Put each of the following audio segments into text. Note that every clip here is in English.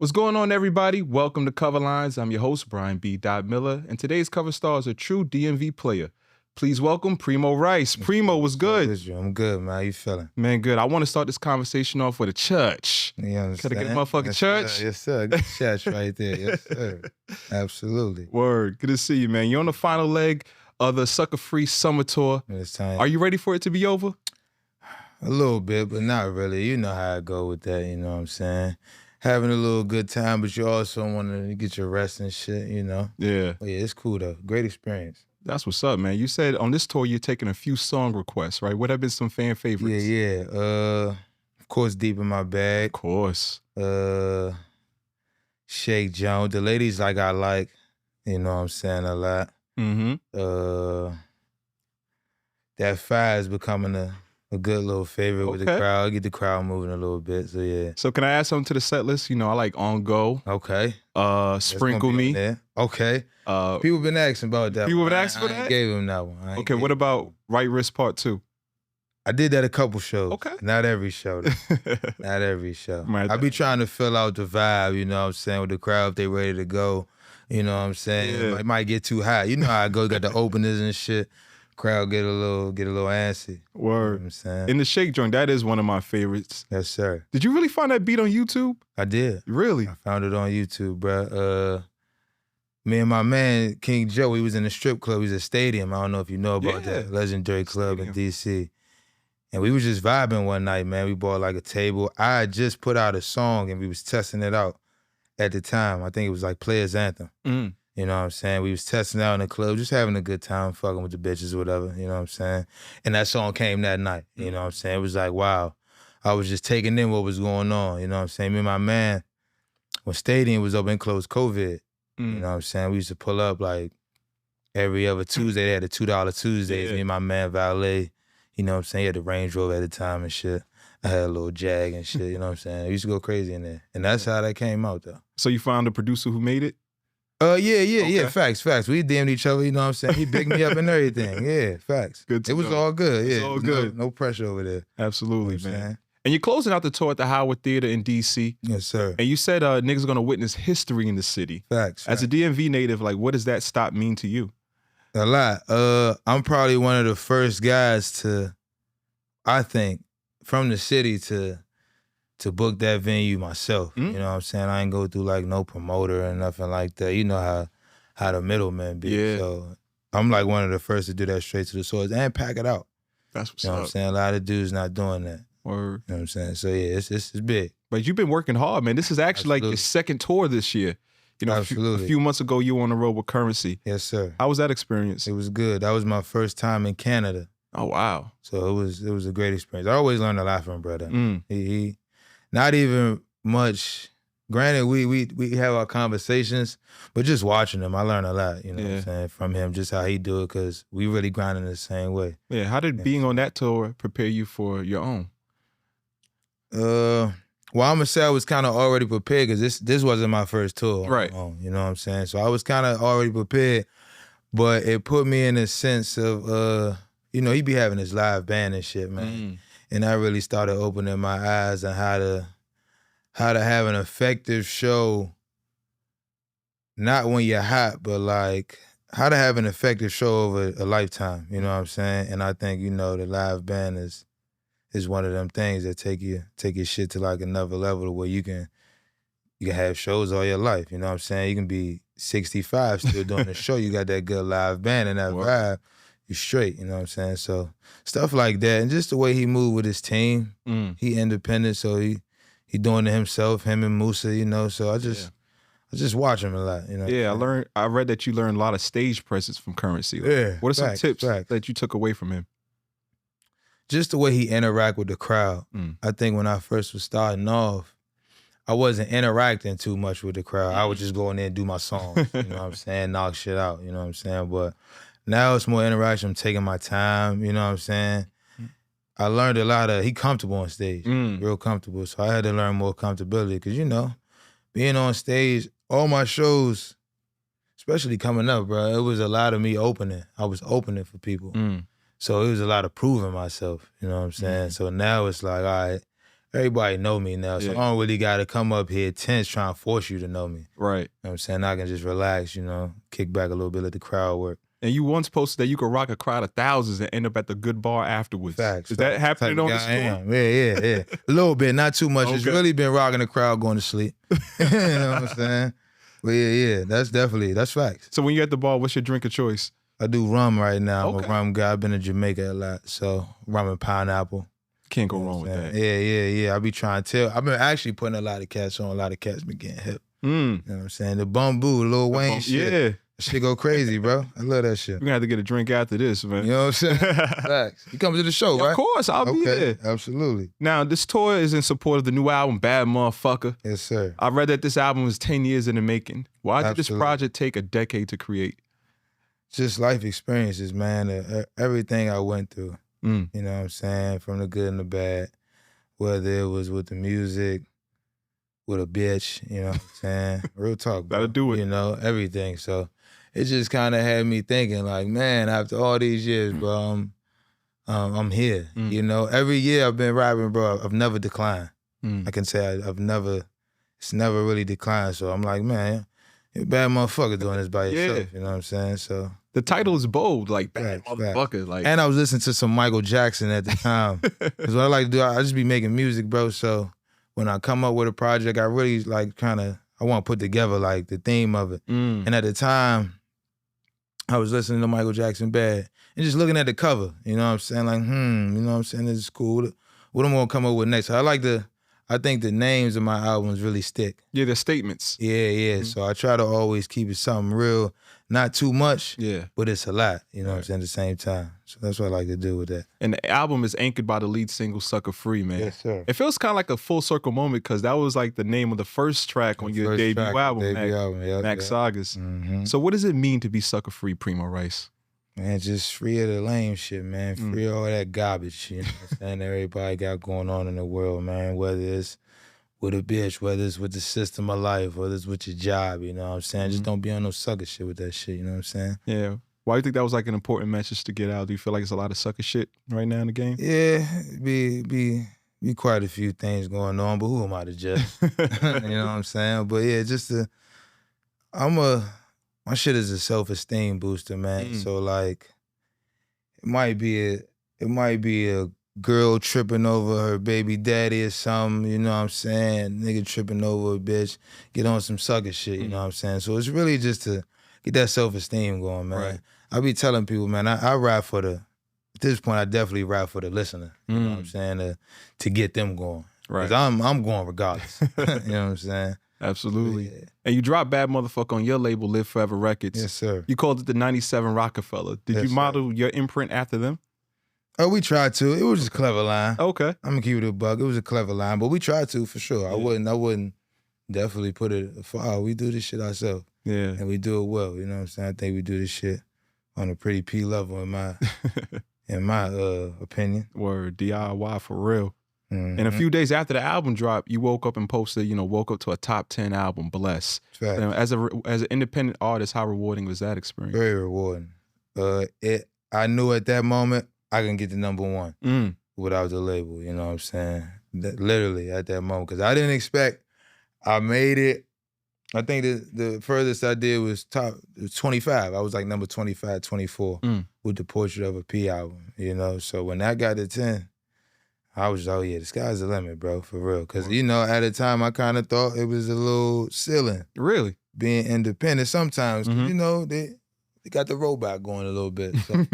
What's going on, everybody? Welcome to Cover Lines. I'm your host, Brian B.Dot Miller, and today's cover star is a true DMV player. Please welcome Premo Rice. Premo, what's good? I'm good, man. How you feeling? Man, good. I want to start this conversation off with a church. You understand? Gotta get a motherfucking church. Sir. Yes, sir. Good church right there. Yes, sir. Absolutely. Word. Good to see you, man. You're on the final leg of the Sucka Free Summer Tour. It's time. Are you ready for it to be over? A little bit, but not really. You know how I go with that, you know what I'm saying? Having a little good time, but you also want to get your rest and shit, you know? Yeah. But yeah, it's cool, though. Great experience. That's what's up, man. You said on this tour you're taking a few song requests, right? What have been some fan favorites? Yeah. Of course, Deep in My Bag. Of course. Shake Jones. The ladies I like, you know what I'm saying, a lot. Mm-hmm. That Fire is becoming a good little favorite with the crowd. Get the crowd moving a little bit, so yeah. So can I add something to the set list? You know, I like On Go. Okay. Sprinkle Me. Okay. People been asking about that. People been asking for that? I gave them that one. Okay, what about Right Wrist Part 2? I did that a couple shows. Okay. Not every show, though. Not every show. I be trying to fill out the vibe, you know what I'm saying, with the crowd if they ready to go. You know what I'm saying? Yeah. It might get too hot. You know how I go, got the openers and shit. Crowd get a little antsy. Word. You know what I'm saying? In the Shake joint, that is one of my favorites. Yes, sir. Did you really find that beat on YouTube? I did. Really? I found it on YouTube, bro. Me and my man, King Joe, he was in the strip club. He was at Stadium. I don't know if you know about that. Legendary club in D.C. And we was just vibing one night, man. We bought like a table. I had just put out a song and we was testing it out at the time. I think it was like Players Anthem. Mm. You know what I'm saying? We was testing out in the club, just having a good time, fucking with the bitches or whatever, you know what I'm saying? And that song came that night, you know what I'm saying? It was like, wow. I was just taking in what was going on, you know what I'm saying? Me and my man, when Stadium was open, closed COVID, you know what I'm saying? We used to pull up like every other Tuesday. They had the $2 Tuesdays. Me and my man, Valet, you know what I'm saying? He had the Range Rover at the time and shit. I had a little Jag and shit, you know what I'm saying? We used to go crazy in there. And that's how that came out, though. So you found the producer who made it? Yeah, facts. We DM'd each other, you know what I'm saying? He bigged me up and everything. Yeah, facts. Good. It was all good, yeah. It was all good. No pressure over there. Absolutely, you know man. And you're closing out the tour at the Howard Theater in D.C. Yes, sir. And you said niggas gonna witness history in the city. Facts. As a DMV native, like, what does that stop mean to you? A lot. I'm probably one of the first guys to, I think, from the city to book that venue myself. You know what I'm saying? I ain't go through like no promoter or nothing like that. You know how the middlemen be. Yeah. So I'm like one of the first to do that straight to the source and pack it out. That's what's You know what I'm saying? A lot of dudes not doing that. Word. You know what I'm saying? So yeah, it's big. But you've been working hard, man. This is actually like your second tour this year. You know, a few months ago you were on the road with Currency. Yes, sir. How was that experience? It was good. That was my first time in Canada. Oh, wow. So it was a great experience. I always learn a lot from brother. He not even much. Granted, we have our conversations, but just watching him, I learn a lot, you know what I'm saying, from him, just how he do it, because we really grinding the same way. Yeah, how did being on that tour prepare you for your own? Well, I'm gonna say I was kind of already prepared, because this wasn't my first tour. Right. You know what I'm saying? So I was kind of already prepared, but it put me in a sense of, you know, he be having his live band and shit, man. And I really started opening my eyes on how to have an effective show, not when you're hot, but like how to have an effective show over a lifetime, you know what I'm saying? And I think, you know, the live band is one of them things that take your shit to like another level where you can have shows all your life, you know what I'm saying? You can be 65 still doing the show, you got that good live band and that vibe, you straight, you know what I'm saying? So stuff like that, and just the way he moved with his team, he independent, so he doing it himself, him and Musa, you know. So I just watch him a lot, you know. Yeah, I read that you learned a lot of stage presence from Currency. What are some tips that you took away from him? Just the way he interact with the crowd. I think when I first was starting off, I wasn't interacting too much with the crowd. I would just go in there and do my songs, you know what I'm saying, knock shit out, you know what I'm saying. But now it's more interaction. I'm taking my time, you know what I'm saying. I learned a lot he comfortable on stage, real comfortable. So I had to learn more comfortability because, you know, being on stage, all my shows, especially coming up, bro, it was a lot of me opening. I was opening for people. So it was a lot of proving myself, you know what I'm saying? So now it's like, all right, everybody know me now, so Yeah. I don't really got to come up here tense trying to force you to know me. Right. You know what I'm saying? I can just relax, kick back a little bit, let the crowd work. And you once posted that you could rock a crowd of thousands and end up at the good bar afterwards. Facts. Is that happening on the tour? Yeah. A little bit, not too much. Okay. It's really been rocking the crowd going to sleep. You know what I'm saying? But yeah, that's facts. So when you're at the bar, what's your drink of choice? I do rum right now. Okay. I'm a rum guy. I've been to Jamaica a lot, so rum and pineapple. Can't go wrong with that. Yeah. I be trying to tell. I've been actually putting a lot of cats on. A lot of cats been getting hip. You know what I'm saying? The Bamboo, Lil Wayne shit. Yeah. That shit go crazy, bro. I love that shit. We're gonna have to get a drink after this, man. You know what I'm saying? Facts. You come to the show, right? Of course, I'll be there. Absolutely. Now, this tour is in support of the new album, Bad Muhf. Yes, sir. I read that this album was 10 years in the making. Why did this Absolutely. project take a decade to create? Just life experiences, man. Everything I went through. You know what I'm saying? From the good and the bad. Whether it was with the music, with a bitch, you know what I'm saying? Real talk, bro. Gotta do it. You know, everything. So it just kind of had me thinking like, man, after all these years, bro, I'm here. You know, every year I've been rapping, bro, I've never declined. I can say it's never really declined. So I'm like, man, you're a bad motherfucker doing this by yourself. You know what I'm saying? So the title is bold, like Bad Facts. Motherfucker. Like, and I was listening to some Michael Jackson at the time. Because what I like to do, I just be making music, bro. So when I come up with a project, I really like I want to put together like the theme of it. And at the time, I was listening to Michael Jackson Bad and just looking at the cover, you know what I'm saying? Like, you know what I'm saying? This is cool. What am I gonna come up with next? So I think the names of my albums really stick. Yeah, they're statements. Yeah. So I try to always keep it something real, not too much, but it's a lot, you know what I'm saying, at the same time. So that's what I like to do with that. And the album is anchored by the lead single, Sucka Free, man. Yes, sir. It feels kind of like a full circle moment because that was like the name of the first track on your debut album, Mack Sagas. So what does it mean to be Sucka Free, Premo Rice? Man, just free of the lame shit, man. Free of all that garbage, you know what I'm saying, everybody got going on in the world, man. Whether it's with a bitch, whether it's with the system of life, whether it's with your job, you know what I'm saying? Just don't be on no sucker shit with that shit, you know what I'm saying? Yeah. Why do you think that was like an important message to get out? Do you feel like it's a lot of sucker shit right now in the game? Yeah, be quite a few things going on, but who am I to judge? You know what I'm saying? But yeah, my shit is a self-esteem booster, man. So like, it might be a girl tripping over her baby daddy or something, you know what I'm saying? Nigga tripping over a bitch, get on some sucker shit, you know what I'm saying? So it's really just to get that self-esteem going, man. Right. I be telling people, man, I rap at this point, I definitely rap for the listener, you know what I'm saying? To get them going. Right. Because I'm going regardless, you know what I'm saying? Absolutely. Yeah. And you dropped Bad Motherfucker on your label, Live Forever Records. Yes, sir. You called it the 97 Rockefeller. Did you model your imprint after them? Oh, we tried to. It was just a clever line. Okay. I'm gonna keep it a buck. It was a clever line, but we tried to for sure. I wouldn't definitely put it we do this shit ourselves. Yeah. And we do it well, you know what I'm saying? I think we do this shit on a pretty P level in my opinion. Word, DIY for real. And a few days after the album dropped, you woke up and posted, woke up to a top 10 album, Bless. As an independent artist, how rewarding was that experience? Very rewarding. I knew at that moment I can get to #1 without the label, you know what I'm saying? Literally at that moment, because I didn't expect. I made it. I think the furthest I did was top 25. I was like number 25, 24 with the Portrait of a P album, you know? So when that got to 10, I was just, oh yeah, the sky's the limit, bro, for real. Because, at the time, I kind of thought it was a little ceiling. Really? Being independent sometimes, they got the robot going a little bit. So,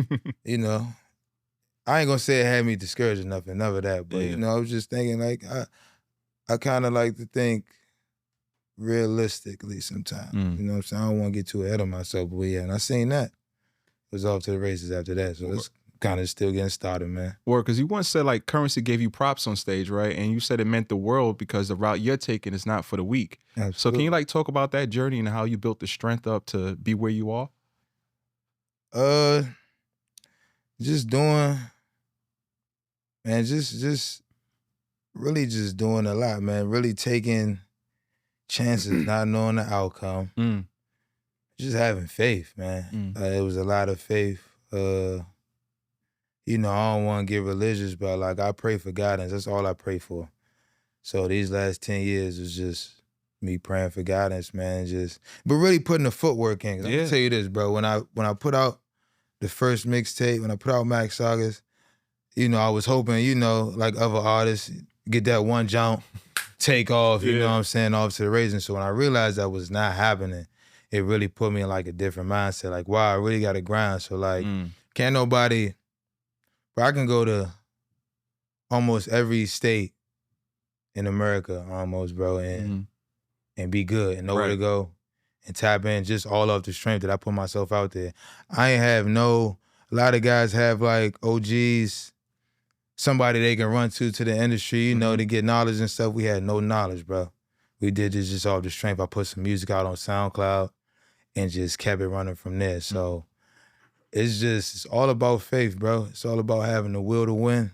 I ain't gonna say it had me discouraged or nothing, none of that. But, I was just thinking, like, I kind of like to think realistically sometimes. You know what I'm saying? I don't want to get too ahead of myself, but yeah, and I seen that. It was off to the races after that. So it's kind of still getting started, man. Word, because you once said like Currency gave you props on stage, right? And you said it meant the world because the route you're taking is not for the weak. Absolutely. So can you like talk about that journey and how you built the strength up to be where you are? Just doing, man, just really just doing a lot, man. Really taking chances, not knowing the outcome. Just having faith, man. It was a lot of faith. I don't want to get religious, but like I pray for guidance. That's all I pray for. So these last 10 years was just me praying for guidance, man. But really putting the footwork in. 'Cause I'm gonna tell you this, bro. When I put out the first mixtape, when I put out Mack Sagas, you know, I was hoping, you know, like other artists, get that one jump, take off, you know what I'm saying, off to the raisins. So when I realized that was not happening, it really put me in like a different mindset. Like, wow, I really got to grind. So like, can't nobody, bro, I can go to almost every state in America almost, bro, and be good and know where to go and tap in just all off the strength that I put myself out there. I ain't have a lot of guys have like OGs, somebody they can run to the industry, you know, to get knowledge and stuff. We had no knowledge, bro. We did this just off the strength. I put some music out on SoundCloud and just kept it running from there. So it's all about faith, bro. It's all about having the will to win.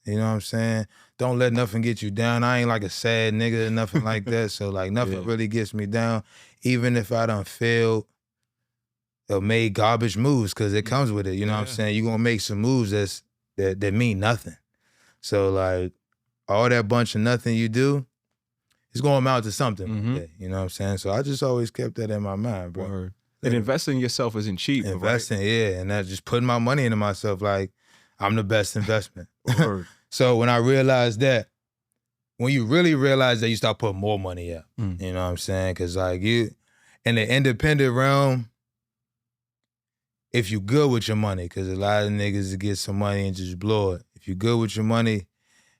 You know what I'm saying? Don't let nothing get you down. I ain't like a sad nigga or nothing like that. So like nothing really gets me down. Even if I done failed or made garbage moves, because it comes with it. You know what I'm saying? You're gonna make some moves that mean nothing. So like all that bunch of nothing you do, it's gonna amount to something. You know what I'm saying? So I just always kept that in my mind, bro. Word. And investing in yourself isn't cheap. Investing, and that just putting my money into myself, like I'm the best investment. So when I realized that, when you really realize that, you start putting more money up. You know what I'm saying? Because like you, in the independent realm, if you good with your money, because a lot of niggas get some money and just blow it. If you good with your money,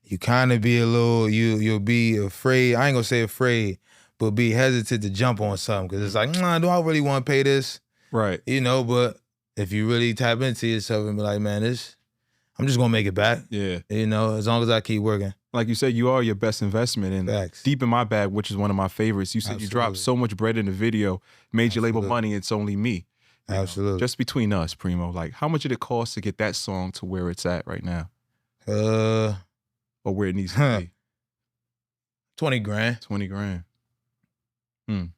you kind of be a little, you'll be afraid. I ain't gonna say afraid, but be hesitant to jump on something. Because it's like, do I really want to pay this? Right. You know, but if you really tap into yourself and be like, man, I'm just gonna make it back. Yeah. You know, as long as I keep working. Like you said, you are your best investment. And Facts. Deep in My Bag, which is one of my favorites, you said you dropped so much bread in the video, made your label money, it's only me. Absolutely. Just between us, Premo, like how much did it cost to get that song to where it's at right now? Or where it needs to be? 20 grand. 20 grand.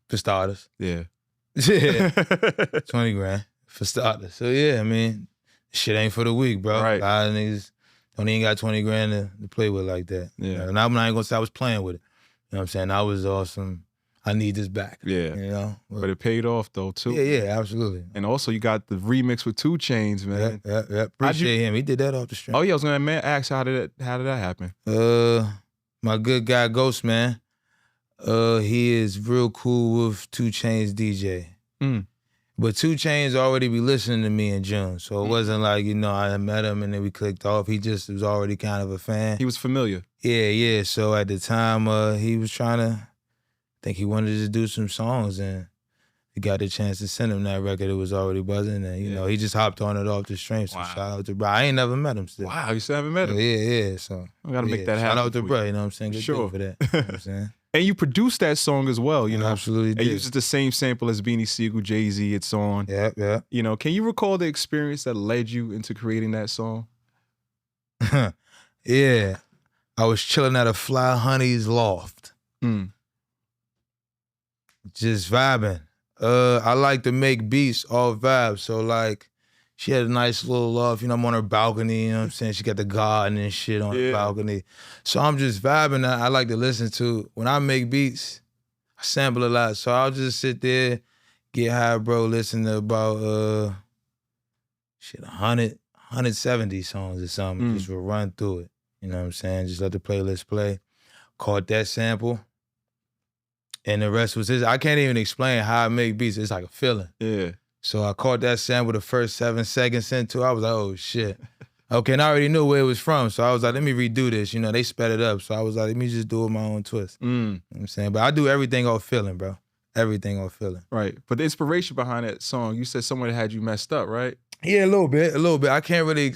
For starters. Yeah. 20 grand for starters. So yeah, I mean, shit ain't for the weak, bro. Right. A lot of niggas don't even got 20 grand to play with like that. Yeah. And I'm not even gonna say I was playing with it. You know what I'm saying? I was awesome. I need this back. Yeah. You know? But it paid off though too. Yeah, absolutely. And also you got the remix with 2 Chainz, man. Yeah. Appreciate him. He did that off the stream. Oh yeah, I was gonna ask how did that happen? My good guy Ghost, man. He is real cool with 2 Chainz DJ. But 2 Chainz already be listening to me in June. So it wasn't like, you know, I met him and then we clicked off. He just was already kind of a fan. He was familiar. Yeah. So at the time, he was trying to, I think he wanted to do some songs, and we got the chance to send him that record. It was already buzzing, and you know, he just hopped on it off the stream. So shout out to bro. I ain't never met him still. Wow, you still haven't met him? Yeah. So I gotta make that happen. Shout out to bro, you know what I'm saying? Good deal for that. You know what I'm saying? And you produced that song as well, you know. Absolutely did. It uses the same sample as Beanie Sigel, Jay-Z, It's On. Yeah. You know, can you recall the experience that led you into creating that song? Yeah. I was chilling at a Fly Honey's loft. Just vibing. I like to make beats all vibes. So like, she had a nice little loft, you know, I'm on her balcony, you know what I'm saying? She got the garden and shit on her balcony. So I'm just vibing. I like to listen to, when I make beats, I sample a lot. So I'll just sit there, get high, bro, listen to about 170 songs or something. Just will run through it. You know what I'm saying? Just let the playlist play. Caught that sample. And the rest was his. I can't even explain how I make beats. It's like a feeling. Yeah. So I caught that sample the first 7 seconds into. I was like, oh shit. Okay, and I already knew where it was from. So I was like, let me redo this. You know, they sped it up. So I was like, let me just do it my own twist. You know what I'm saying? But I do everything off feeling, bro. Everything off feeling. Right. But the inspiration behind that song, you said someone had you messed up, right? Yeah, a little bit. I can't really,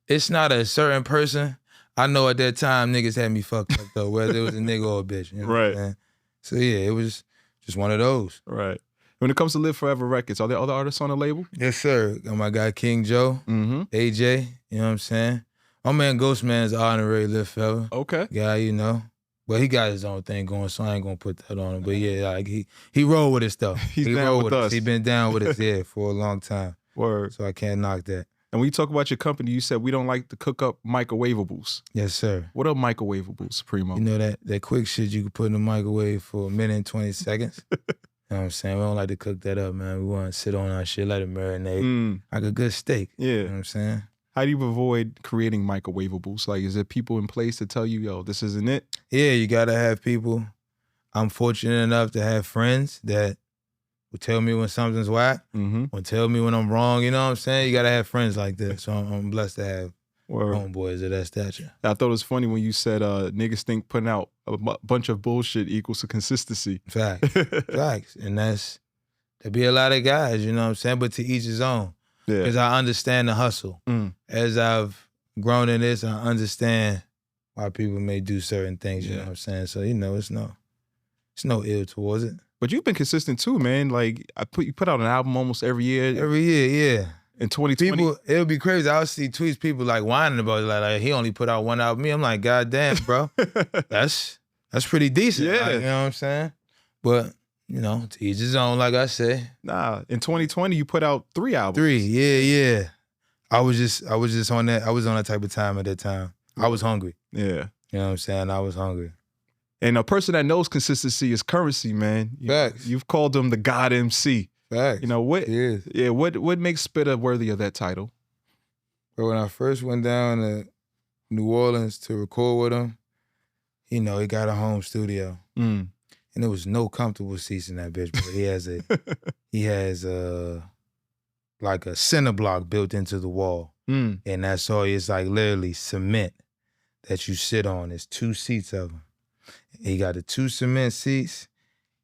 it's not a certain person. I know at that time niggas had me fucked up though, whether it was a nigga or a bitch. You know what I'm saying? So yeah, it was just one of those. Right. When it comes to Live Forever Records, are there other artists on the label? Yes, sir. Got my guy King Joe, AJ, you know what I'm saying? My man Ghostman's honorary Live Forever. Okay. Guy, you know. But he got his own thing going, so I ain't gonna put that on him. But yeah, like he rolled with us though. He's down with us. He been down with us, for a long time. Word. So I can't knock that. And when you talk about your company, you said we don't like to cook up microwavables. Yes, sir. What are microwavables, Premo? You know that quick shit you can put in the microwave for a minute and 20 seconds? You know what I'm saying? We don't like to cook that up, man. We want to sit on our shit, let it marinate. Like a good steak. Yeah. You know what I'm saying? How do you avoid creating microwavables? Like, is there people in place to tell you, yo, this isn't it? Yeah, you got to have people. I'm fortunate enough to have friends that will tell me when something's whack, will tell me when I'm wrong. You know what I'm saying? You got to have friends like that. So I'm blessed to have homeboys of that stature. I thought it was funny when you said niggas think putting out a bunch of bullshit equals to consistency. Facts. Facts. And there be a lot of guys, you know what I'm saying? But to each his own. Because I understand the hustle. As I've grown in this, I understand why people may do certain things, you know what I'm saying? So, you know, it's no ill towards it. But you've been consistent too, man. Like, you put out an album almost every year. Every year, yeah. In 2020. People, it'll be crazy. I'll see tweets, people like whining about it, like he only put out one album. Me, I'm like, God damn, bro. That's pretty decent. Yeah. Like, you know what I'm saying? But, you know, to each his own, like I say. Nah, in 2020, you put out 3 albums. 3, yeah. I was just on that. I was on that type of time at that time. I was hungry. Yeah. You know what I'm saying? I was hungry. And a person that knows consistency is Currency, man. Facts. You've called him the God MC. Facts. You know what? Yeah. Yeah. What makes Spitta worthy of that title? But when I first went down to New Orleans to record with him, you know, he got a home studio, and there was no comfortable seats in that bitch. But he has like a center block built into the wall, and that's all. It's like literally cement that you sit on. There's 2 seats of them. He got the 2 cement seats.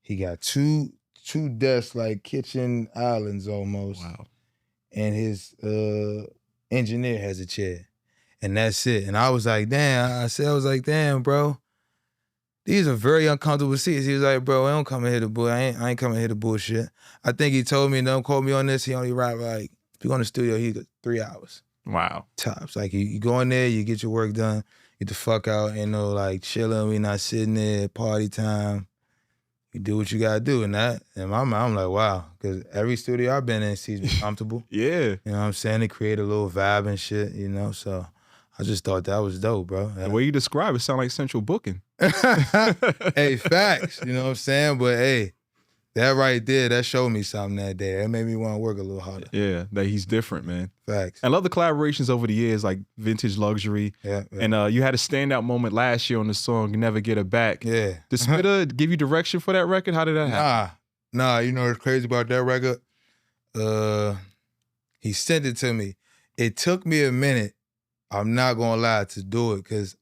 He got two desks, like kitchen islands almost. Wow. And his engineer has a chair. And that's it. And I was like, damn. I was like, damn, bro. These are very uncomfortable seats. He was like, bro, I don't come in here to bullshit. I ain't coming here to bullshit. I think he told me, don't call me on this. He only ride like, if you go in the studio, he got 3 hours. Wow. Tops. Like you go in there, you get your work done, get the fuck out, ain't no like chilling, we not sitting there, party time. You do what you gotta do. And that, in my mind, I'm like, wow. Because every studio I've been in seems me comfortable. Yeah. You know what I'm saying? They create a little vibe and shit, you know? So I just thought that was dope, bro. The way you describe it sound like central booking. Hey, facts. You know what I'm saying? But hey, that right there, that showed me something that day. That made me want to work a little harder. Yeah, that he's different, man. Facts. I love the collaborations over the years, like Vintage Luxury. Yeah. And you had a standout moment last year on the song Never Get It Back. Yeah. Did Spitta give you direction for that record? How did that happen? Nah. You know what's crazy about that record? He sent it to me. It took me a minute, I'm not gonna lie, to do it, because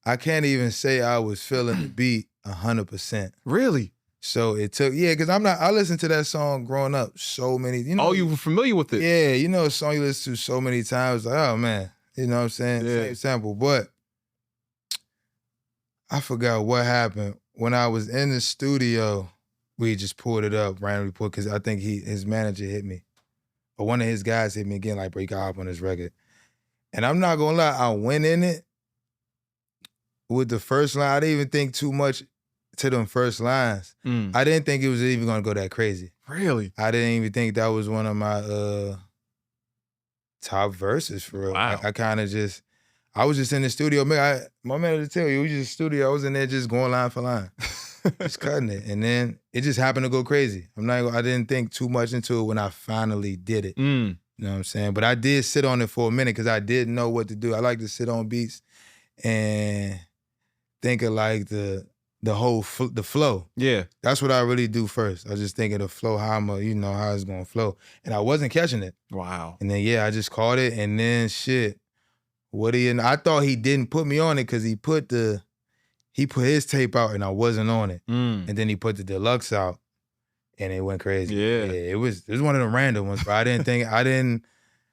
I can't even say I was feeling the beat 100%. Really? So it took, because I listened to that song growing up so many, you know. Oh, you were familiar with it? Yeah, you know a song you listen to so many times, like, oh man, you know what I'm saying? Yeah. Same sample. But I forgot what happened. When I was in the studio, we just pulled it up, randomly pulled, because I think his manager hit me. Or one of his guys hit me again, like, bro, you gotta hop on this record. And I'm not gonna lie, I went in it with the first line. I didn't even think too much to them first lines. I didn't think it was even gonna go that crazy. Really? I didn't even think that was one of my top verses for real. Wow. I was just in the studio. My manager tell you, we was just in the studio. I was in there just going line for line, just cutting it. And then it just happened to go crazy. I didn't think too much into it when I finally did it. You know what I'm saying? But I did sit on it for a minute because I didn't know what to do. I like to sit on beats and think of like the whole the flow. Yeah. That's what I really do first. I just think of the flow, how it's gonna flow. And I wasn't catching it. Wow. And then I just caught it, and then shit. I thought he didn't put me on it because he put his tape out and I wasn't on it. And then he put the deluxe out and it went crazy. Yeah. It was one of the random ones, but I didn't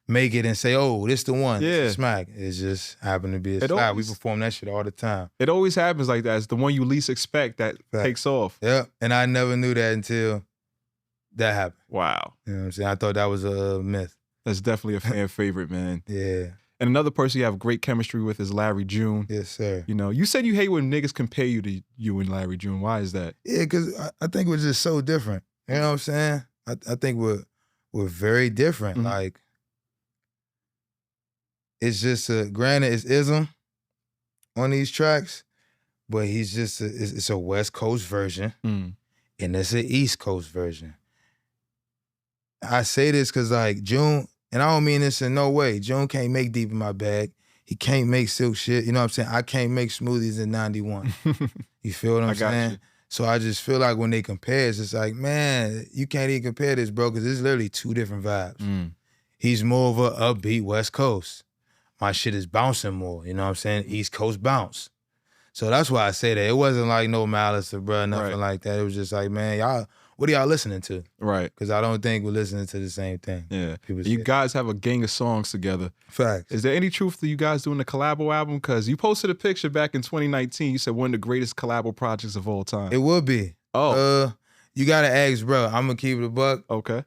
make it and say, oh, this the one. Yeah. Smack. It just happened to be a slap. We perform that shit all the time. It always happens like that. It's the one you least expect that takes off. Yeah. And I never knew that until that happened. Wow. You know what I'm saying? I thought that was a myth. That's definitely a fan favorite, man. Yeah. And another person you have great chemistry with is Larry June. Yes, sir. You know, you said you hate when niggas compare you to you and Larry June. Why is that? Yeah, because I think we're just so different. You know what I'm saying? I think we're very different. Mm-hmm. Like, it's just granted it's ism on these tracks, but he's just it's a West Coast version and it's an East Coast version. I say this because like June, and I don't mean this in no way, June can't make Deep in My Bag. He can't make Silk Shit. You know what I'm saying? I can't make Smoothies in 91. You feel what I'm saying? You. So I just feel like when they compare, it's just like, man, you can't even compare this, bro, because it's literally two different vibes. He's more of a upbeat West Coast. My shit is bouncing more, you know what I'm saying? East Coast bounce. So that's why I say that. It wasn't like no malice or bro, nothing like that. It was just like, man, y'all, what are y'all listening to? Right. Because I don't think we're listening to the same thing. Yeah. You guys have a gang of songs together. Facts. Is there any truth to you guys doing the collabo album? Because you posted a picture back in 2019. You said one of the greatest collabo projects of all time. It would be. Oh. You got to ask, bro. I'm going to keep it a buck. Okay.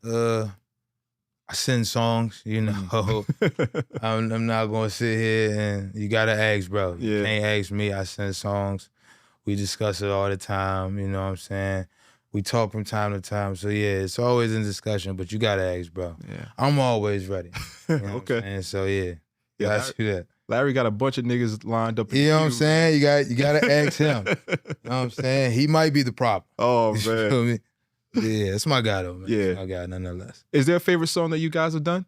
I send songs, you know. I'm not going to sit here and you got to ask, bro. You can't ask me. I send songs. We discuss it all the time, you know what I'm saying? We talk from time to time. So, yeah, it's always in discussion, but you got to ask, bro. Yeah. I'm always ready. You know okay. And so, yeah, ask you that. Larry got a bunch of niggas lined up. You know what I'm saying? You got to ask him. You know what I'm saying? He might be the problem. Oh, man. You feel me? Yeah, it's my guy, though, man. Yeah. It's my guy, nonetheless. Is there a favorite song that you guys have done?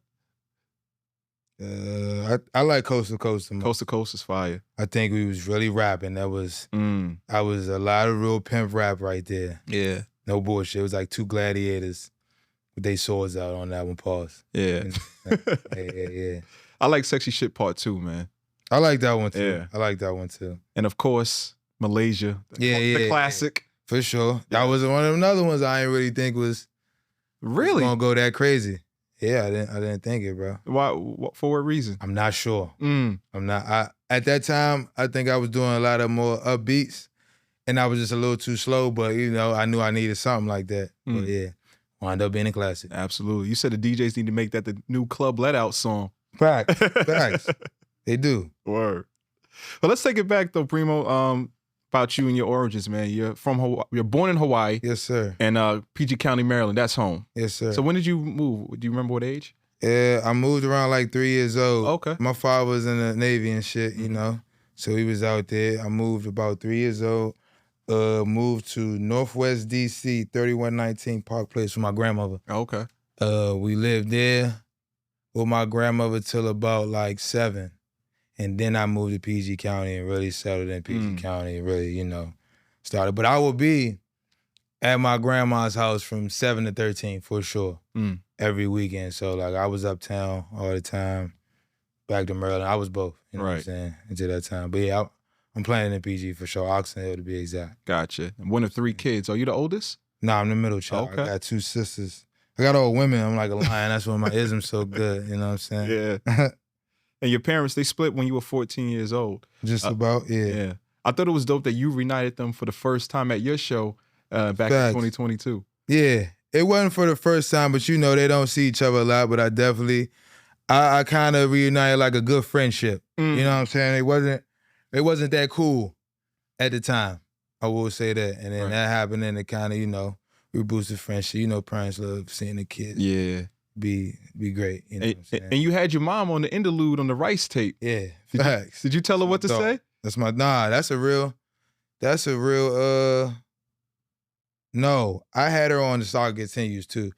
I like Coast to Coast. Coast to Coast is fire. I think we was really rapping. That was I was a lot of real pimp rap right there. Yeah. No bullshit. It was like two gladiators with their swords out on that one. Pause. Yeah. Yeah. I like Sexy Shit Part 2, man. I like that one too. Yeah. I like that one too. And of course, Malaysia. The classic. Yeah. For sure. That was one of them other ones I didn't really think was gonna go that crazy. Yeah, I didn't think it, bro. Why? For what reason? I'm not sure. I'm not. At that time, I think I was doing a lot of more upbeats, and I was just a little too slow. But you know, I knew I needed something like that. But yeah, wound up being a classic. Absolutely. You said the DJs need to make that the new Club Let Out song. Facts. They do. Word. But let's take it back though, Premo. About you and your origins, man. You're from Hawaii. You're born in Hawaii. Yes, sir. And PG County, Maryland. That's home. Yes, sir. So when did you move? Do you remember what age? Yeah, I moved around like 3 years old. Okay. My father was in the Navy and shit, you know. So he was out there. I moved about 3 years old. Moved to Northwest DC, 3119 Park Place with my grandmother. Okay. We lived there with my grandmother till about like 7. And then I moved to PG County and really settled in PG County and really, you know, started. But I would be at my grandma's house from 7 to 13 for sure, every weekend. So, like, I was uptown all the time, back to Maryland. I was both, you know what I'm saying, until that time. But, yeah, I'm playing in PG for sure, Oxon Hill to be exact. Gotcha. One of 3 kids. Are you the oldest? Nah, I'm the middle child. Okay. I got 2 sisters. I got old women. I'm like a lion. That's why my ism's so good, you know what I'm saying? Yeah. And your parents, they split when you were 14 years old. Just about, Yeah. I thought it was dope that you reunited them for the first time at your show back in 2022. Yeah. It wasn't for the first time, but you know, they don't see each other a lot, but I definitely, I kind of reunited like a good friendship. You know what I'm saying? It wasn't that cool at the time. I will say that. And then that happened and it kind of, you know, we boosted friendship. You know, parents love seeing the kids. Yeah. Be great. You know what I'm saying? And you had your mom on the Interlude on the Rice tape. Yeah, facts. Did you tell her what to say? That's a real, no, I had her on The Saga Continues too.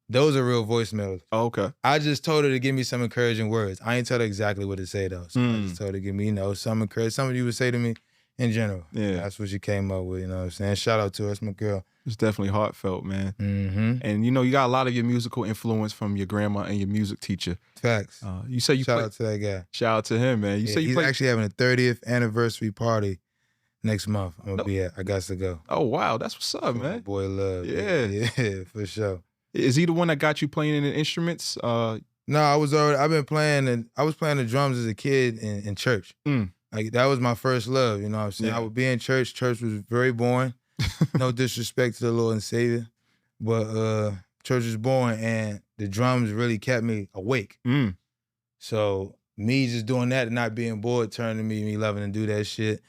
Those are real voicemails. Oh, okay. I just told her to give me some encouraging words. I ain't tell her exactly what to say though. So I just told her to give me, you know, some encouragement. Something you would say to me in general. Yeah. That's what she came up with, you know what I'm saying? Shout out to her, that's my girl. It's definitely heartfelt, man. Mm-hmm. And you know, you got a lot of your musical influence from your grandma and your music teacher. Facts. You say you Shout out to that guy. Shout out to him, man. He's actually having a 30th anniversary party next month. I'm gonna be at. I got to go. Oh wow, that's what's up, man. Boy, love. Yeah, for sure. Is he the one that got you playing in the instruments? No, I've been playing, and I was playing the drums as a kid in church. Like that was my first love. You know what I'm saying? I would be in church. Church was very boring. No disrespect to the Lord and Savior, but church was boring, and the drums really kept me awake. So me just doing that and not being bored turned to me loving to do that shit.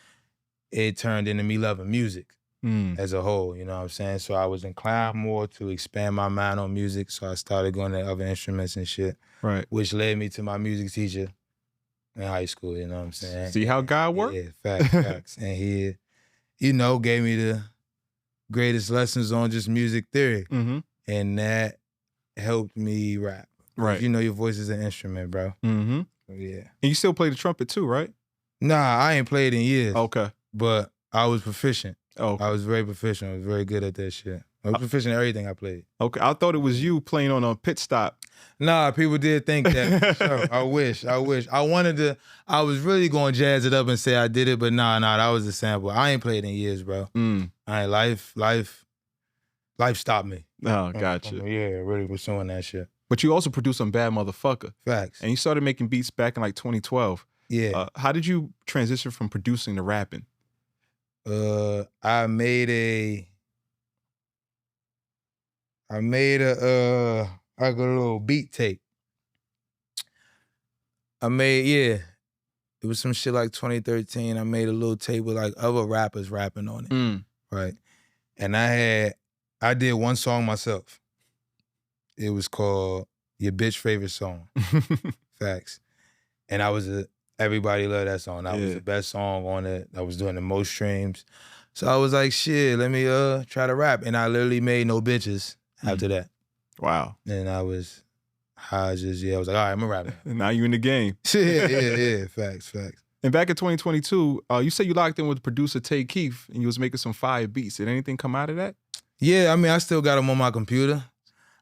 It turned into me loving music as a whole, you know what I'm saying? So I was inclined more to expand my mind on music, so I started going to other instruments and shit, right? Which led me to my music teacher, in high school, you know what I'm saying? See how God works? Yeah, facts. And he, you know, gave me the greatest lessons on just music theory. Mm-hmm. And that helped me rap. Right. You know your voice is an instrument, bro. Mm-hmm. Yeah. And you still play the trumpet too, right? Nah, I ain't played in years. Okay. But I was proficient. Okay. I was very proficient. I was very good at that shit. I was proficient in everything I played. Okay. I thought it was you playing on a pit stop. Nah, people did think that. Sure. I wish. I was really going to jazz it up and say I did it, but nah, that was a sample. I ain't played in years, bro. Life stopped me. Oh, gotcha. Yeah, really pursuing that shit. But you also produced some Bad Motherfucker. Facts. And you started making beats back in like 2012. Yeah. How did you transition from producing to rapping? I made a like a little beat tape. It was some shit like 2013. I made a little tape with like other rappers rapping on it. Right. And I did one song myself. It was called Your Bitch Favorite Song. Facts. And everybody loved that song. That was the best song on it. I was doing the most streams. So I was like, shit, let me try to rap. And I literally made no bitches after that. Wow. And I was like, all right, I'm a rapper. And now you in the game. Yeah. Facts. And back in 2022, you said you locked in with producer Tay Keith and you was making some fire beats. Did anything come out of that? Yeah, I mean, I still got them on my computer.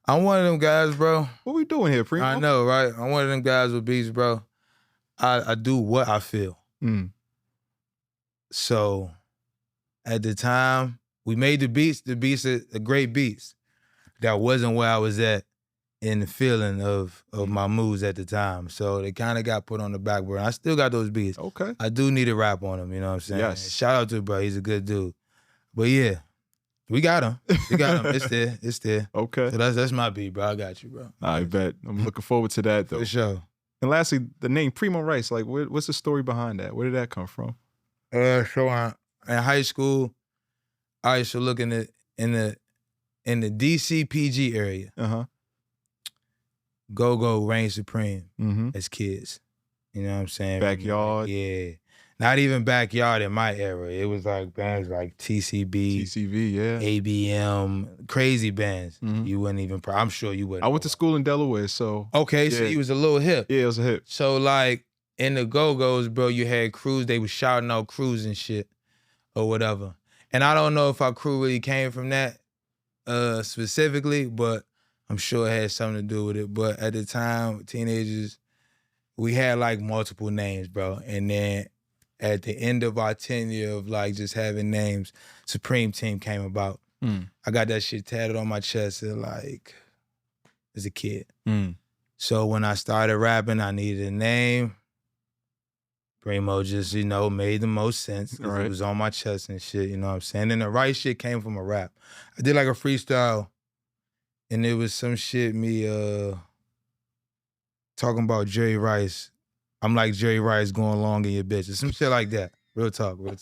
I'm one of them guys, bro. What we doing here, Premo? I know, right? I'm one of them guys with beats, bro. I do what I feel. So at the time, we made the beats are great beats. That wasn't where I was at in the feeling of my moods at the time. So they kind of got put on the back burner. I still got those beats. Okay. I do need a rap on them, you know what I'm saying? Yes. Shout out to bro, he's a good dude. But yeah, we got him. It's there. Okay. So that's my beat, bro. I got you, bro. I bet. I'm looking forward to that, though. For sure. And lastly, the name Premo Rice, like what's the story behind that? Where did that come from? So in high school, I used to look in the DC PG area. Go reign supreme as kids. You know what I'm saying? Backyard. Yeah. Not even backyard in my era. It was like bands like TCB, ABM, crazy bands. You wouldn't even, I'm sure you wouldn't. I went to school in Delaware, so. Okay, so you was a little hip. Yeah, it was a hip. So like in the Go-Go's, bro, you had crews, they was shouting out crews and shit or whatever. And I don't know if our crew really came from that specifically, but I'm sure it had something to do with it. But at the time, teenagers, we had like multiple names, bro. And then at the end of our tenure of like just having names, Supreme Team came about. I got that shit tatted on my chest as a kid. So when I started rapping, I needed a name. Premo just, made the most sense. It was on my chest and shit, you know what I'm saying? And the Rice shit came from a rap. I did like a freestyle, and it was some shit me talking about Jerry Rice. I'm like Jerry Rice going along in your bitches. Some shit like that. Real talk, bro.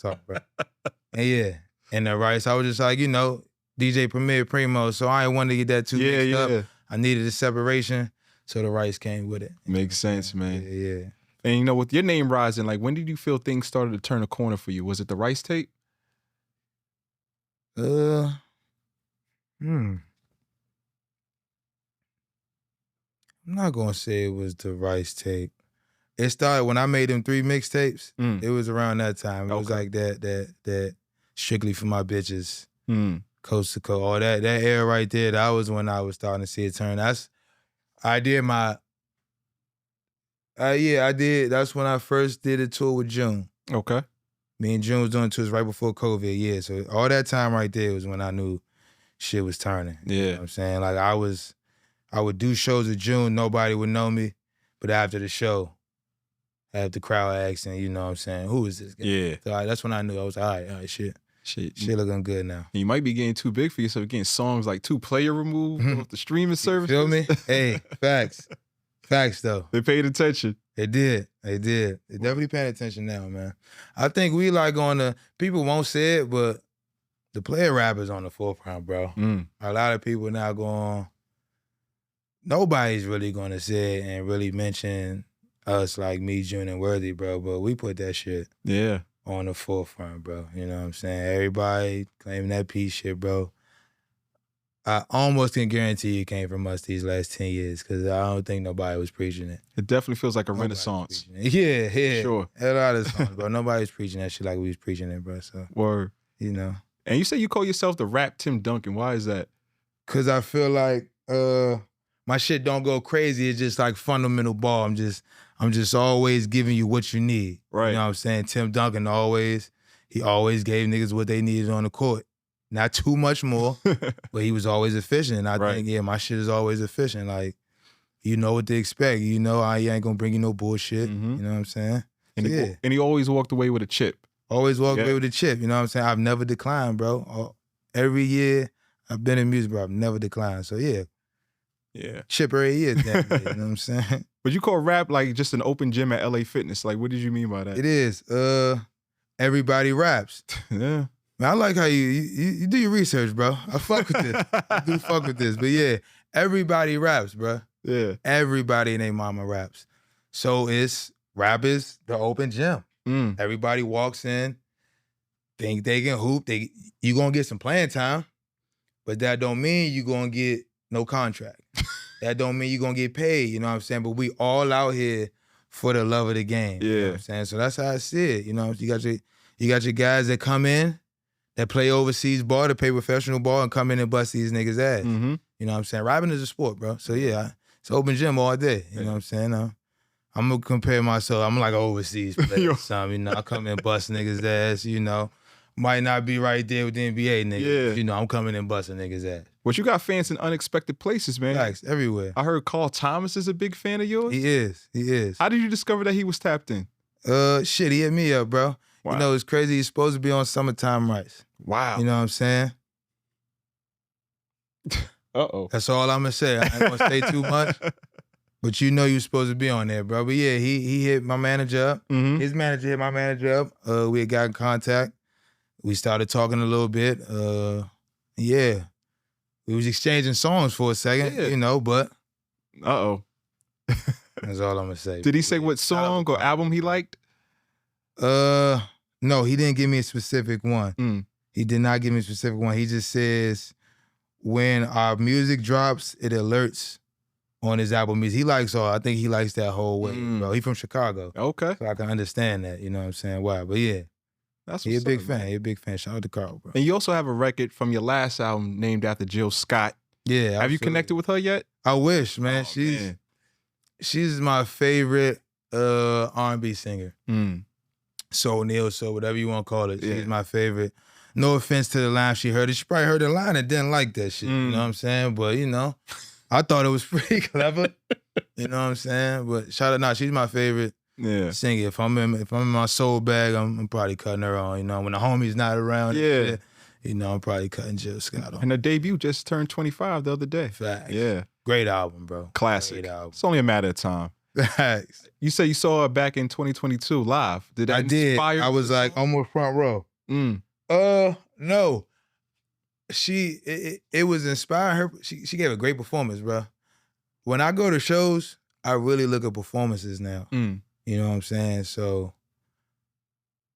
And yeah, and the Rice, I was just like, DJ Premier Premo, so I ain't want to get that too mixed up. I needed a separation, so the Rice came with it. Makes sense, man. Yeah. And with your name rising, like when did you feel things started to turn a corner for you? Was it the Rice tape? I'm not gonna say it was the Rice tape. It started when I made them 3 mixtapes. It was around that time. It was like that Strictly for My Bitches, Coast to Coast, all that era right there. That was when I was starting to see it turn. I did. That's when I first did a tour with June. Okay. Me and June was doing tours right before COVID. Yeah, so all that time right there was when I knew shit was turning. Yeah. You know what I'm saying? Like I would do shows with June, nobody would know me. But after the show, after the crowd asking, you know what I'm saying, who is this guy? Yeah. So that's when I knew. I was like, all right, shit looking good now. You might be getting too big for yourself, getting songs like 2-player removed off the streaming service. Feel me? Hey, facts. Facts though. They paid attention. They did. They're definitely paying attention now, man. I think we people won't say it, but the player rappers on the forefront, bro. A lot of people now nobody's really gonna say it and really mention us, like me, June, and Worthy, bro. But we put that shit on the forefront, bro. You know what I'm saying? Everybody claiming that peace shit, bro. I almost can guarantee it came from us these last 10 years because I don't think nobody was preaching it. It definitely feels like a renaissance. Yeah. Sure. A lot of songs, bro. Nobody's preaching that shit like we was preaching it, bro. So, Word. You know. And you say you call yourself the rap Tim Duncan. Why is that? Because I feel like my shit don't go crazy. It's just like fundamental ball. I'm just always giving you what you need. Right. You know what I'm saying? Tim Duncan he always gave niggas what they needed on the court. Not too much more, but he was always efficient. And I think, my shit is always efficient. Like, you know what to expect. You know I ain't gonna bring you no bullshit. You know what I'm saying? And, and he always walked away with a chip. Always walked away with a chip. You know what I'm saying? I've never declined, bro. Every year I've been in music, bro. I've never declined. So yeah. Chip every year, damn it, you know what I'm saying? But you call rap like just an open gym at LA Fitness. Like, what did you mean by that? It is. Everybody raps. Yeah. Man, I like how you do your research, bro. I fuck with this. I do fuck with this. But yeah, everybody raps, bro. Yeah. Everybody and their mama raps. So rap is the open gym. Everybody walks in, think they can hoop. You gonna get some playing time, but that don't mean you gonna get no contract. That don't mean you gonna get paid, you know what I'm saying? But we all out here for the love of the game. You know what I'm saying? So that's how I see it. You know, you got your guys that come in, that play overseas ball, that play professional ball, and come in and bust these niggas' ass. You know what I'm saying? Rapping is a sport, bro. So yeah, it's open gym all day. You know what I'm saying? I'm gonna compare myself. I'm like an overseas player or something. You know, I come in and bust niggas' ass. You know, might not be right there with the NBA niggas. But, you know, I'm coming in busting niggas' ass. But you got fans in unexpected places, man. Facts, everywhere. I heard Carl Thomas is a big fan of yours. He is. How did you discover that he was tapped in? Shit, he hit me up, bro. Wow. You know, it's crazy. He's supposed to be on Summertime Rice. Wow. You know what I'm saying? Uh-oh. That's all I'm gonna say. I ain't gonna say too much. But you know you're supposed to be on there, bro. But yeah, he hit my manager up. His manager hit my manager up. We had got in contact. We started talking a little bit. Yeah. We was exchanging songs for a second, you know, but... Uh-oh. That's all I'm gonna say. Did he say what song or album he liked? No, he didn't give me a specific one. He did not give me a specific one. He just says, when our music drops, it alerts on his Apple Music. He likes I think he likes that whole way, bro. He from Chicago. Okay. So I can understand that, you know what I'm saying? Why? But yeah. He a big fan. Man. He a big fan. Shout out to Carl, bro. And you also have a record from your last album named after Jill Scott. Yeah, absolutely. Have you connected with her yet? I wish, man. She's my favorite R&B singer. Soul Neil, so whatever you want to call it. She's my favorite. No offense to the line she heard it. She probably heard the line and didn't like that shit. You know what I'm saying? But, you know, I thought it was pretty clever. You know what I'm saying? But shout out, she's my favorite singer. If I'm in my soul bag, I'm probably cutting her on. You know, when the homie's not around, you know, I'm probably cutting Jill Scott on. And her debut just turned 25 the other day. Facts. Yeah. Great album, bro. Classic. Great album. It's only a matter of time. Facts. You say you saw her back in 2022 live. Did that inspire you? I was like almost front row. No. It was inspiring her. She gave a great performance, bro. When I go to shows, I really look at performances now. You know what I'm saying? So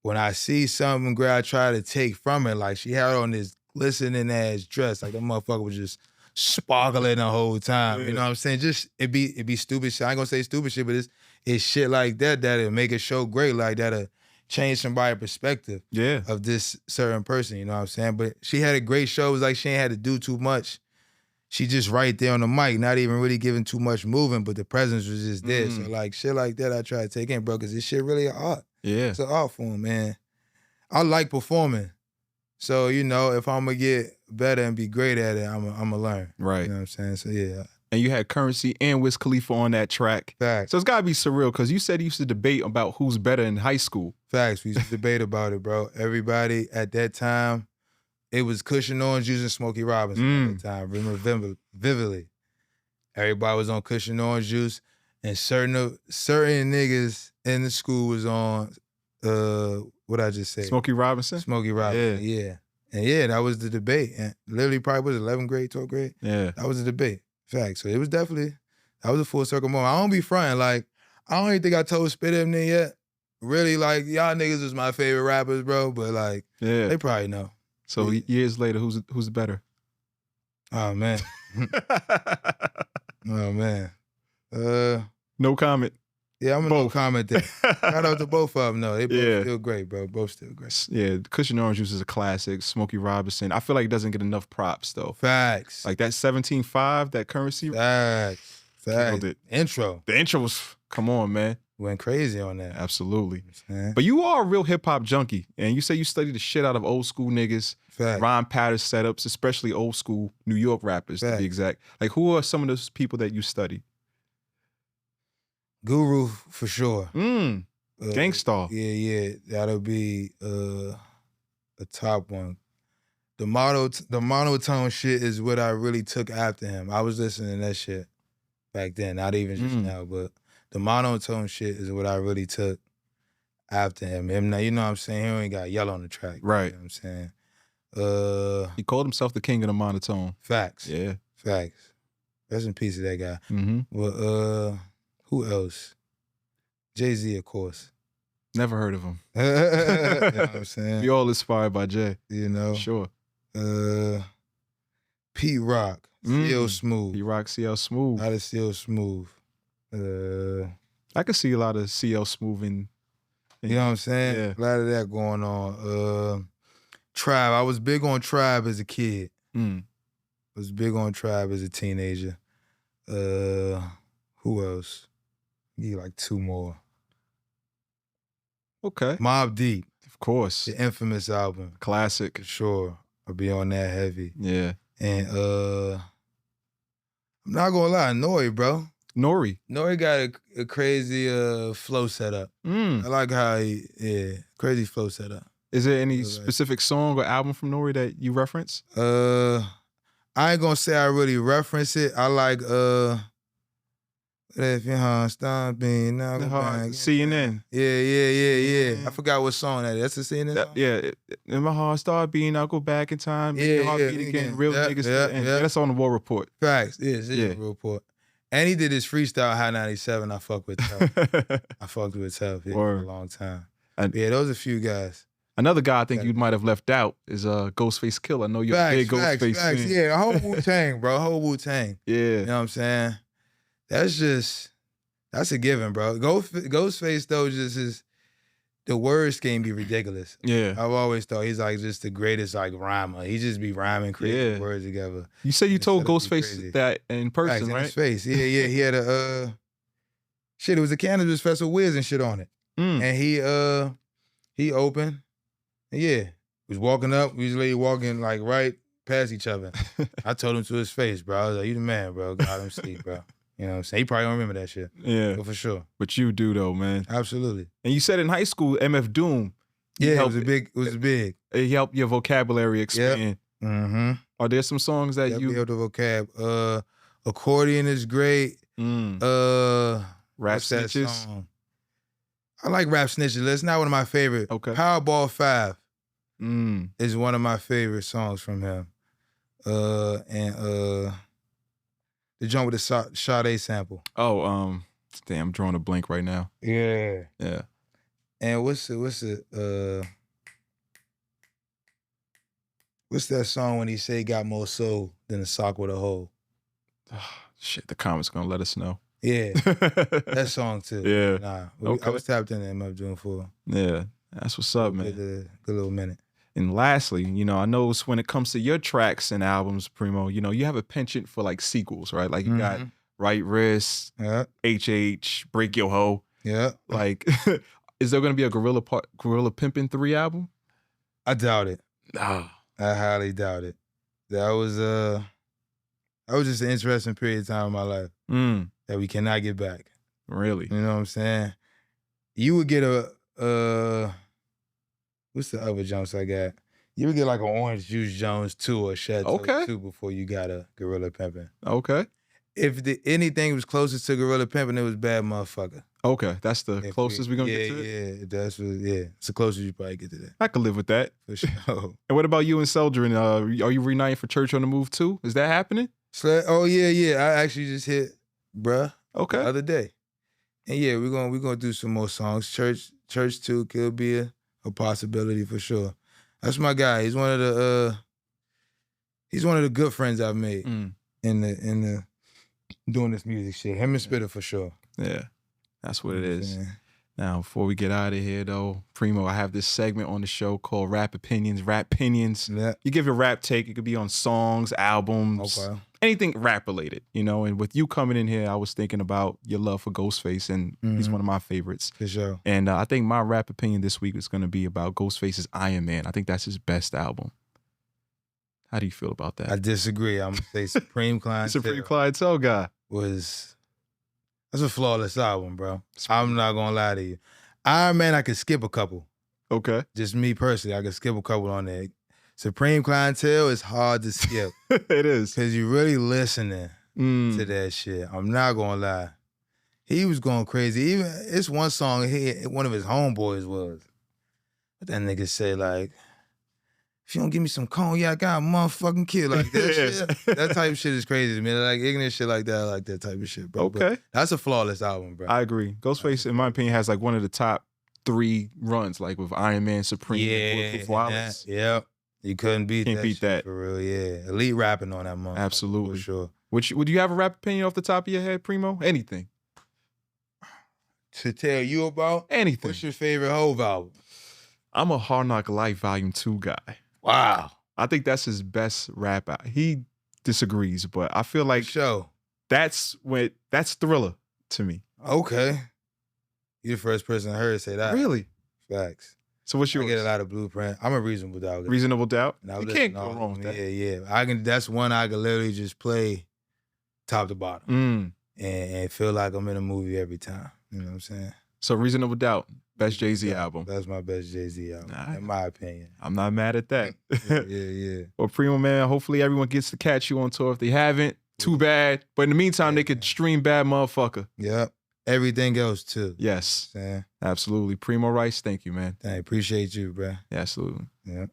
when I see something great, I try to take from it. Like she had on this glistening ass dress, like that motherfucker was just sparkling the whole time. You know what I'm saying? Just it be stupid shit. I ain't gonna say stupid shit, but it's shit like that'll make a show great, like that'll change somebody's perspective of this certain person, you know what I'm saying? But she had a great show. It was like she ain't had to do too much. She just right there on the mic, not even really giving too much moving, but the presence was just there. So like shit like that I try to take in, bro, because this shit really an art. Yeah. It's an art form, man. I like performing. So, you know, if I'm gonna get better and be great at it, I'm gonna learn. Right. You know what I'm saying? So yeah. And you had Currency and Wiz Khalifa on that track. Facts. So it's gotta be surreal, because you said you used to debate about who's better in high school. Facts. We used to debate about it, bro. Everybody at that time, it was Cushion Orange Juice and Smokey Robinson at the time. Remember vividly. Everybody was on Cushion Orange Juice, and certain niggas in the school was on what I just say? Smokey Robinson? Smokey Robinson, yeah. And yeah, that was the debate. And literally probably was 11th grade, 12th grade. Yeah. That was the debate. Facts. So it was definitely, that was a full circle moment. I don't be fronting. Like, I don't even think I told Spit M then yet. Really, like, y'all niggas was my favorite rappers, bro. But like, they probably know. So years later, who's better? Oh man. Oh man. No comment. Yeah, I'm gonna no comment there. Shout out to both of them, though. They both still great, bro. Both still great. Yeah, Cushion Orange Juice is a classic. Smokey Robinson. I feel like it doesn't get enough props, though. Facts. Like that 17.5, that Currency. Facts. Killed it. Intro. The intro was, come on, man. Went crazy on that. Absolutely. But you are a real hip-hop junkie, and you say you study the shit out of old school niggas, rhyme pattern setups, especially old school New York rappers, to be exact. Like, who are some of those people that you study? Guru, for sure. Gangstar. Yeah. That'll be a top one. The monotone shit is what I really took after him. I was listening to that shit back then, not even just now, but the monotone shit is what I really took after him. Now, you know what I'm saying? He only got yellow on the track. Right. You know what I'm saying? He called himself the king of the monotone. Facts. Yeah. Facts. Rest in peace to that guy. But who else? Jay-Z, of course. Never heard of him. You know what I'm saying? We all inspired by Jay. You know? Sure. Pete Rock, CL Smooth. Pete Rock, CL Smooth. A lot of CL Smooth. I could see a lot of CL Smooth in you know what I'm saying? Yeah. A lot of that going on. Tribe. I was big on Tribe as a kid. I was big on Tribe as a teenager. Who else? Give you like two more. Okay. Mobb Deep. Of course. The infamous album. Classic. For sure. I'll be on that heavy. Yeah. And I'm not gonna lie, Nori, bro. Nori got a crazy flow setup. I like how crazy flow setup. Is there any specific song or album from Nori that you reference? I ain't gonna say I really reference it. I like if your heart stop being now CNN. Yeah. I forgot what song that is. That's the CNN song? Yeah. And my heart start beating, I'll go back in time. Yeah, heart beat again. Real niggas. Yeah, that's on the War Report. Facts. Yeah, it's the War Report. And he did his freestyle High 97. I fuck with tough. I fucked with tough for a long time. Those are a few guys. Another guy I think you might have left out is Ghostface Killah. I know you're a big Ghostface fan. Yeah, the whole Wu-Tang, bro. Whole Wu-Tang. Yeah. You know what I'm saying? That's a given, bro. Ghostface, though, just is, the word scheme be ridiculous. Yeah. I've always thought he's like just the greatest like rhymer. He just be rhyming crazy words together. You say you told Ghostface that in person, right? In his face. Yeah. He had a, it was a Cannabis Festival Wiz and shit on it. And he opened. Yeah. Was walking up, usually walking like right past each other. I told him to his face, bro. I was like, you the man, bro. God him sleep, bro. You know what I'm saying? He probably don't remember that shit. Yeah. But for sure. But you do though, man. Absolutely. And you said in high school, MF Doom. Yeah, it was big. It helped your vocabulary expand. Yep. Are there some songs that you helped the vocab? Accordion is great. Rap Snitches. I like Rap Snitches. That's not one of my favorite. Okay. Powerball 5 is one of my favorite songs from him. And the joint with the Sade sample. Oh, damn, I'm drawing a blank right now. Yeah. Yeah. And what's that song when he say he got more soul than a sock with a hole? Shit, the comments gonna let us know. Yeah. That song too. Yeah. I was tapped in MF Doom for. Yeah. That's what's up, man. Good little minute. And lastly, you know, I know when it comes to your tracks and albums, Premo, you know, you have a penchant for like sequels, right? Like you got Right Wrist, HH, Break Your Hoe. Yeah. Like, is there going to be a Gorilla Pimpin' 3 album? I doubt it. Ah. I highly doubt it. That was just an interesting period of time in my life that we cannot get back. Really? You know what I'm saying? You would get what's the other Jones I got? You would get like an Orange Juice Jones 2 or Chateau 2 before you got a Gorilla Pimpin'. Okay. If anything was closest to Gorilla Pimpin', it was Bad Motherfucker. Okay, that's the closest we're gonna get to it? Yeah, it's the closest you probably get to that. I could live with that. For sure. And what about you and Seldrin? Are you reuniting for Church on the Move too? Is that happening? Oh, yeah. I actually just hit, bruh, the other day. And yeah, we're gonna do some more songs. Church too could be a possibility for sure. That's my guy. He's one of the good friends I've made in the doing this music shit. Him and Spitter for sure. Yeah, that's what it is. Now, before we get out of here, though, Premo, I have this segment on the show called Rap Opinions. Yeah. You give your rap take. It could be on songs, albums, anything rap related, you know. And with you coming in here, I was thinking about your love for Ghostface, and he's one of my favorites. For sure. And I think my rap opinion this week is going to be about Ghostface's Iron Man. I think that's his best album. How do you feel about that? I disagree. I'm going to say Supreme Clientele. Supreme Clientele guy. That's a flawless album, bro. I'm not gonna lie to you. Iron Man, I could skip a couple. Okay. Just me personally, I could skip a couple on there. Supreme Clientele is hard to skip. It is. Because you're really listening to that shit. I'm not gonna lie. He was going crazy. Even it's one song one of his homeboys was. But that nigga said like, if you don't give me some cognac, I motherfucking kill. Like that shit. That type of shit is crazy to me. Like ignorant shit like that, I like that type of shit, bro. Okay. But that's a flawless album, bro. I agree. Ghostface, in my opinion, has like one of the top 3 runs, like with Iron Man, Supreme, with Wallace. Yeah. You couldn't beat Can't that beat shit that. for real, yeah. Elite rapping on that motherfucker. Absolutely. For sure. Would you have a rap opinion off the top of your head, Premo? Anything. To tell you about? Anything. What's your favorite Hove album? I'm a Hard Knock Life Volume 2 guy. Wow. I think that's his best rap out. He disagrees, but I feel like that's Thriller to me. Okay. You're the first person I heard say that. Really? Facts. So what's yours? I get a lot of Blueprint. I'm a Reasonable Doubt. Reasonable Doubt? You can't go wrong with that. Yeah. That's one I can literally just play top to bottom and feel like I'm in a movie every time. You know what I'm saying? So Reasonable Doubt, best Jay-Z album. That's my best Jay-Z album, in my opinion. I'm not mad at that. Yeah. Well, Premo, man, hopefully everyone gets to catch you on tour. If they haven't, too bad. But in the meantime, they could stream Bad Motherfucker. Yep. Everything else, too. Yes. Absolutely. Premo Rice, thank you, man. Appreciate you, bro. Yeah, absolutely. Yeah.